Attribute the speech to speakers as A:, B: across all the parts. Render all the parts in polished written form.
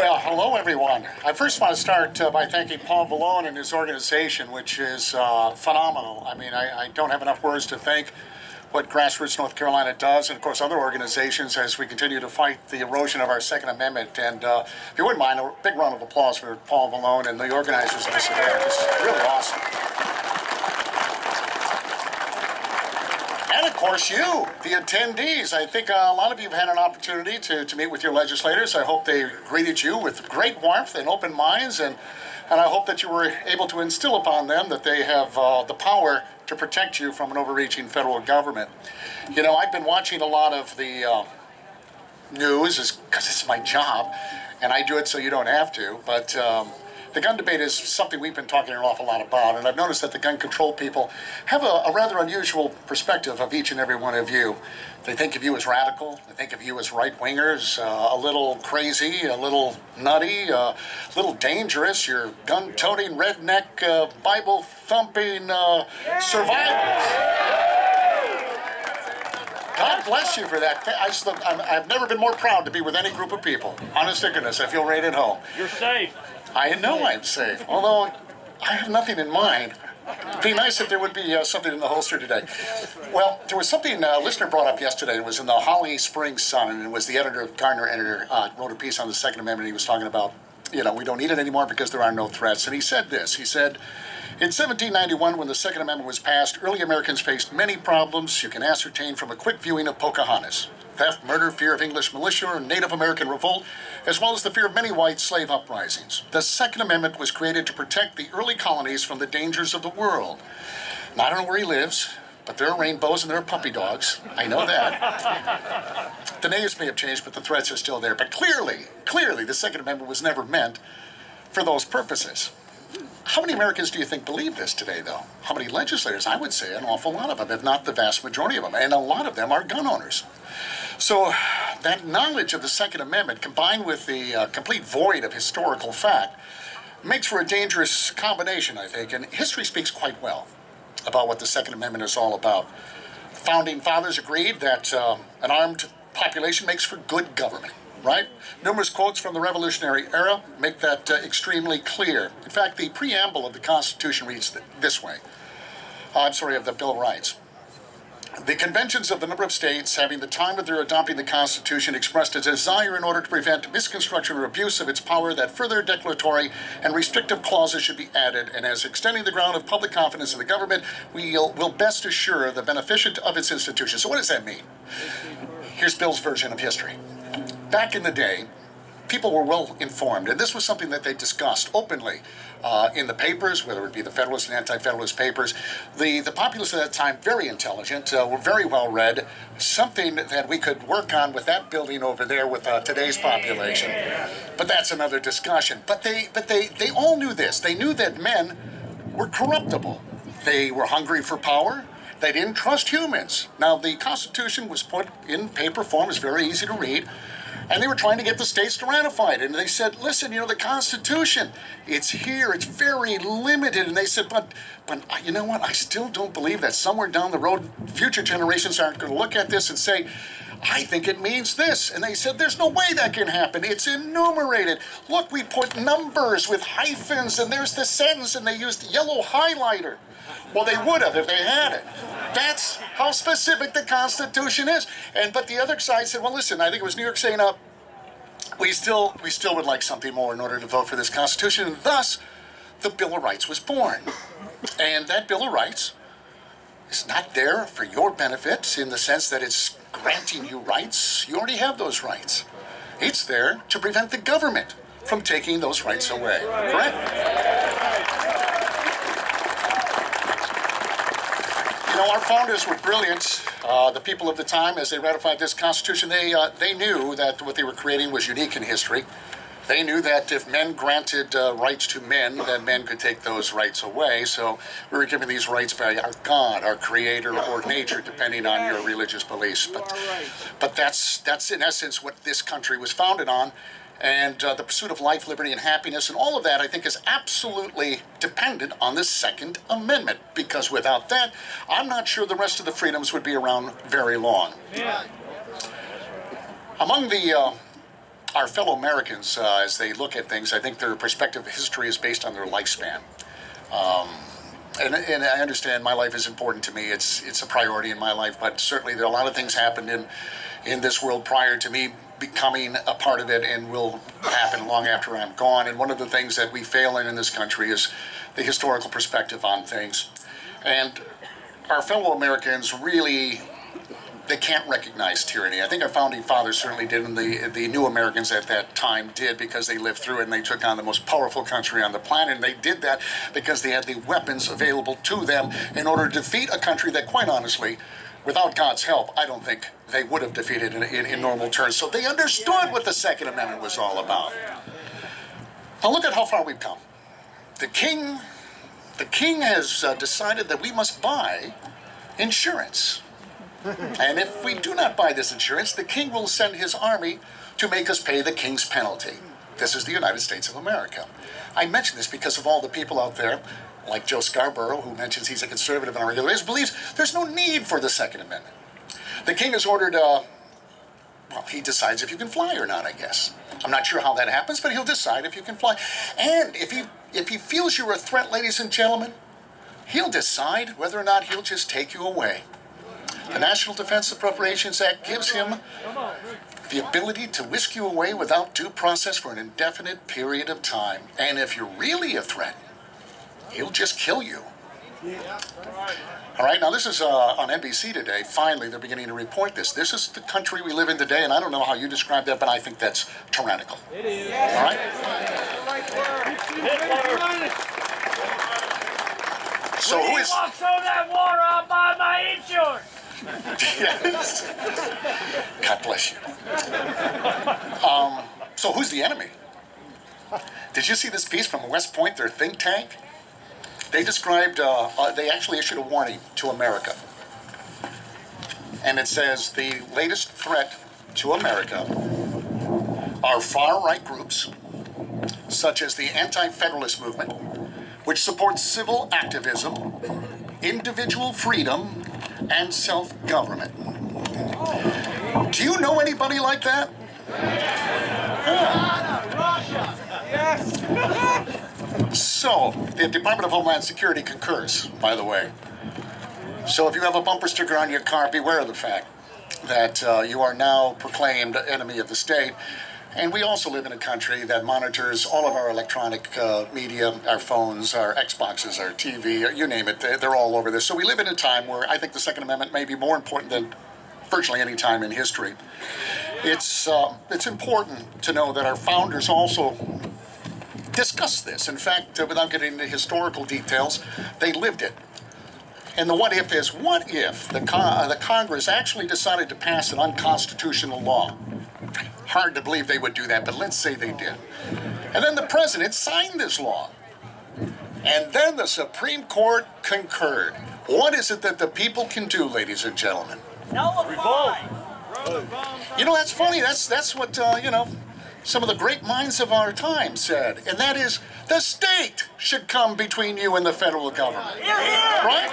A: Well, hello everyone. I first want to start by thanking Paul Vallone and his organization, which is phenomenal. I mean, I don't have enough words to thank what Grassroots North Carolina does, and of course other organizations, as we continue to fight the erosion of our Second Amendment. And if you wouldn't mind, a big round of applause for Paul Vallone and the organizers of this event. This is really awesome. And of course you, the attendees. I think a lot of you have had an opportunity to meet with your legislators. I hope they greeted you with great warmth and open minds, and I hope that you were able to instill upon them that they have the power to protect you from an overreaching federal government. You know, I've been watching a lot of the news because it's my job, and I do it so you don't have to, but the gun debate is something we've been talking an awful lot about, and I've noticed that the gun control people have a rather unusual perspective of each and every one of you. They think of you as radical, they think of you as right-wingers, a little crazy, a little nutty, a little dangerous. You're gun-toting, redneck, Bible-thumping survivors. God bless you for that. I've never been more proud to be with any group of people. Honest to goodness, I feel right at home.
B: You're safe.
A: I know I'm safe, although I have nothing in mind. It'd be nice if there would be something in the holster today. Well, there was something a listener brought up yesterday. It was in the Holly Springs Sun, and it was the editor, Gardner editor, wrote a piece on the Second Amendment. He was talking about, you know, we don't need it anymore because there are no threats. And he said this, he said, in 1791, when the Second Amendment was passed, early Americans faced many problems you can ascertain from a quick viewing of Pocahontas. Theft, murder, fear of English militia or Native American revolt, as well as the fear of many white slave uprisings. The Second Amendment was created to protect the early colonies from the dangers of the world. Now, I don't know where he lives, but there are rainbows and there are puppy dogs. I know that. The names may have changed, but the threats are still there. But clearly, the Second Amendment was never meant for those purposes. How many Americans do you think believe this today, though? How many legislators? I would say an awful lot of them, if not the vast majority of them. And a lot of them are gun owners. So that knowledge of the Second Amendment, combined with the complete void of historical fact, makes for a dangerous combination, I think. And history speaks quite well about what the Second Amendment is all about. Founding fathers agreed that an armed population makes for good government. Right? Numerous quotes from the Revolutionary era make that extremely clear. In fact, the preamble of the Constitution reads this way. Of the Bill of Rights. The conventions of the number of states, having the time of their adopting the Constitution, expressed a desire in order to prevent misconstruction or abuse of its power that further declaratory and restrictive clauses should be added, and as extending the ground of public confidence in the government, will best assure the beneficent of its institutions. So what does that mean? Here's Bill's version of history. Back in the day, people were well informed, and this was something that they discussed openly in the papers, whether it be the Federalist and Anti-Federalist papers. The populace at that time, very intelligent, were very well read, something that we could work on with that building over there with today's population. But that's another discussion. But they all knew this. They knew that men were corruptible. They were hungry for power. They didn't trust humans. Now, the Constitution was put in paper form. It's very easy to read. And they were trying to get the states to ratify it. And they said, listen, you know, the Constitution, it's here, it's very limited. And they said, but you know what, I still don't believe that somewhere down the road, future generations aren't going to look at this and say, I think it means this. And they said, there's no way that can happen. It's enumerated. Look, we put numbers with hyphens, and there's the sentence, and they used yellow highlighter. Well, they would have if they had it. That's how specific the Constitution is. But the other side said, well, listen, I think it was New York saying, we still would like something more in order to vote for this Constitution. And thus, the Bill of Rights was born. And that Bill of Rights is not there for your benefit in the sense that it's granting you rights. You already have those rights. It's there to prevent the government from taking those rights away. Correct? You know, our founders were brilliant. The people of the time, as they ratified this Constitution, they knew that what they were creating was unique in history. They knew that if men granted rights to men, then men could take those rights away. So we were given these rights by our God, our Creator, or nature, depending on your religious beliefs. But that's in essence what this country was founded on. And the pursuit of life, liberty, and happiness, and all of that, I think, is absolutely dependent on the Second Amendment. Because without that, I'm not sure the rest of the freedoms would be around very long. Yeah. Among the our fellow Americans, as they look at things, I think their perspective of history is based on their lifespan. And I understand my life is important to me. It's a priority in my life, but certainly there are a lot of things happened in this world prior to me becoming a part of it and will happen long after I'm gone. And one of the things that we fail in this country is the historical perspective on things. And our fellow Americans really, they can't recognize tyranny. I think our founding fathers certainly did, and the new Americans at that time did, because they lived through it and they took on the most powerful country on the planet. And they did that because they had the weapons available to them in order to defeat a country that, quite honestly, without God's help, I don't think they would have defeated in normal terms. So they understood what the Second Amendment was all about. Now look at how far we've come. The king has decided that we must buy insurance. And if we do not buy this insurance, the king will send his army to make us pay the king's penalty. This is the United States of America. I mention this because of all the people out there, like Joe Scarborough, who mentions he's a conservative on a regular basis, believes there's no need for the Second Amendment. The king has ordered, well, he decides if you can fly or not, I guess. I'm not sure how that happens, but he'll decide if you can fly. And if he feels you're a threat, ladies and gentlemen, he'll decide whether or not he'll just take you away. The National Defense Appropriations Act gives him the ability to whisk you away without due process for an indefinite period of time. And if you're really a threat, he'll just kill you. All right, now this is on NBC today. Finally, they're beginning to report this. This is the country we live in today, and I don't know how you describe that, but I think that's tyrannical.
B: It is.
A: All right? So who is...
B: Walk through that water, I'll buy my insurance.
A: Yes. God bless you. So who's the enemy? Did you see this piece from West Point, their think tank? They described, they actually issued a warning to America. And it says the latest threat to America are far-right groups, such as the anti-federalist movement, which supports civil activism, individual freedom, and self-government. Do you know anybody like that?
B: Russia. Yes.
A: So, the Department of Homeland Security concurs, by the way. So if you have a bumper sticker on your car, beware of the fact that you are now proclaimed enemy of the state. And we also live in a country that monitors all of our electronic media, our phones, our Xboxes, our TV, you name it, they're all over this. So we live in a time where I think the Second Amendment may be more important than virtually any time in history. It's important to know that our founders also discussed this. In fact, without getting into historical details, they lived it. And the what if is, what if the Congress actually decided to pass an unconstitutional law? Hard to believe they would do that, but let's say they did. And then the president signed this law. And then the Supreme Court concurred. What is it that the people can do, ladies and gentlemen?
B: Nullify.
A: You know, that's funny. That's what, you know, some of the great minds of our time said. And that is, the state should come between you and the federal government. Right?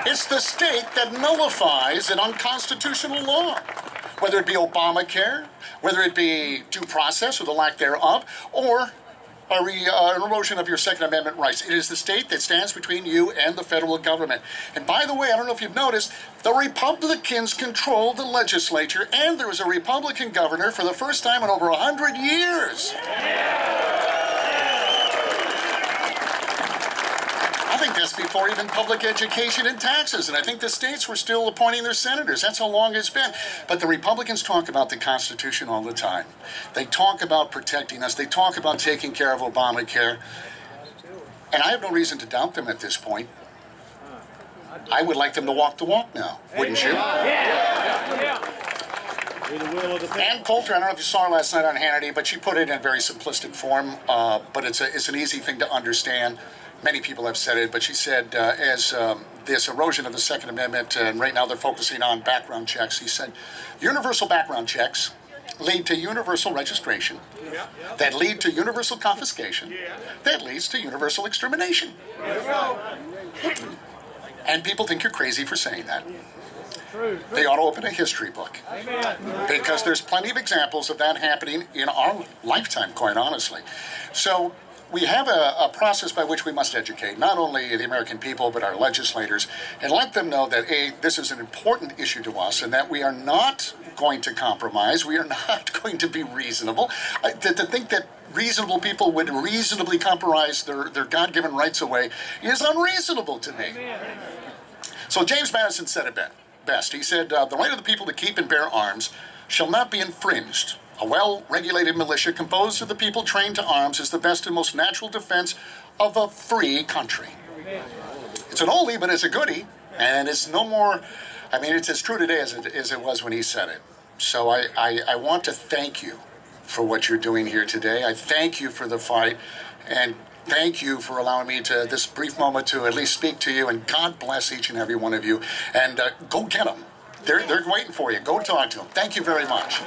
A: It's the state that nullifies an unconstitutional law. Whether it be Obamacare, whether it be due process or the lack thereof, or an erosion of your Second Amendment rights. It is the state that stands between you and the federal government. And by the way, I don't know if you've noticed, the Republicans control the legislature, and there was a Republican governor for the first time in over 100 years. I think that's before even public education and taxes, and I think the states were still appointing their senators. That's how long it's been. But the Republicans talk about the Constitution all the time. They talk about protecting us. They talk about taking care of Obamacare. And I have no reason to doubt them at this point. I would like them to walk the walk now, wouldn't you? Ann Coulter, I don't know if you saw her last night on Hannity, but she put it in very simplistic form, but it's an easy thing to understand. Many people have said it, but she said, as this erosion of the Second Amendment, and right now they're focusing on background checks, he said, universal background checks lead to universal registration, that lead to universal confiscation, that leads to universal extermination. And people think you're crazy for saying that. They ought to open a history book. Because there's plenty of examples of that happening in our lifetime, quite honestly. So we have a process by which we must educate not only the American people but our legislators and let them know that this is an important issue to us and that we are not going to compromise. We are not going to be reasonable. To think that reasonable people would reasonably compromise their God-given rights away is unreasonable to me. So James Madison said it best. He said, the right of the people to keep and bear arms shall not be infringed. A well-regulated militia composed of the people trained to arms is the best and most natural defense of a free country. It's an oldie, but it's a goodie, and it's no more, I mean, it's as true today as it was when he said it. So I want to thank you for what you're doing here today. I thank you for the fight, and thank you for allowing me to, this brief moment, to at least speak to you, and God bless each and every one of you, and go get them. They're waiting for you. Go talk to them. Thank you very much.